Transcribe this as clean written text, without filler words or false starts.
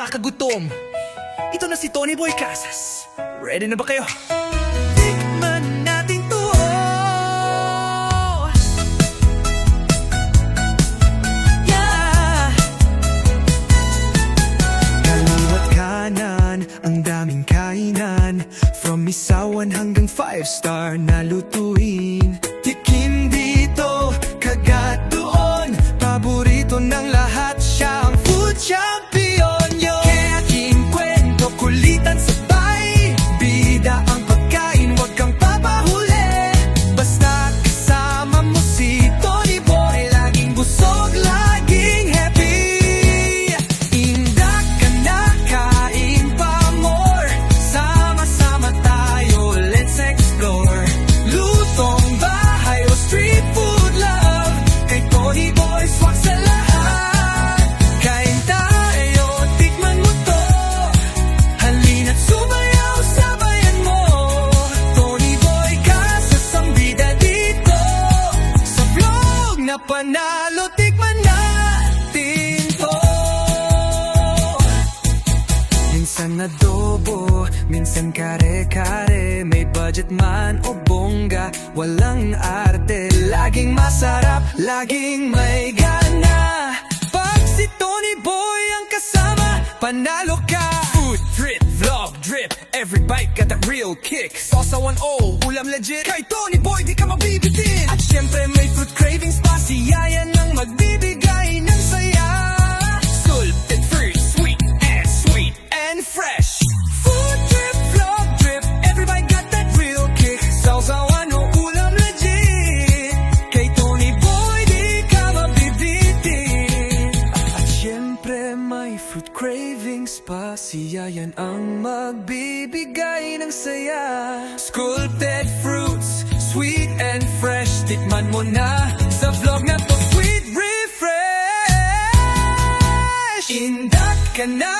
nakakagutom. Ito na si Tony Boy Casas. Ready na ba kayo? Tikman natin to. Yeah! Kaliwat kanan, ang daming kainan. From isawan hanggang 5-star na lutuin. Tikim dito, kagat doon. Paborito ng lahat, siya ang food champion yun. Kaya kwento, kulitan sabay. Bida ang pagkain, wag kang papahuli. Basta kasama mo si Tony Boy, laging busog, laging happy. Indak ka na, kain pa more. Sama-sama tayo, let's explore. Lutong bahay o street food love, kay Tony Boy swak sa lahat. Kain tayo, tikman mo to. Halina't sumayaw, sabayan mo. Tony Boy Casas ang bida dito. Sa vlog na panalo, tikman natin to. Minsan adobo, minsan kare-kare. May budget man o bongga, walang arte. Laging masarap, laging may gana. Pag si Tony Boy ang kasama, panalo ka. Food drip, vlog drip, every bite got that real kick. Sausawan o ulam legit, kay Tony Boy di ka mabibitin. At syempre may fruit cravings pa, si Yayan ang magbibigay ng saya. Salted fruit, sweet and fresh. Food drip, vlog drip, everybody got that real kick. Sausawan o ulam legit, kay Tony Boy di ka mabibitin. At syempre may fruit cravings pa, si Yayan ang magbibigay ng saya. Sculpted fruits, sweet and fresh, tikman mo na sa vlog na to. Sweet refresh, indak ka na,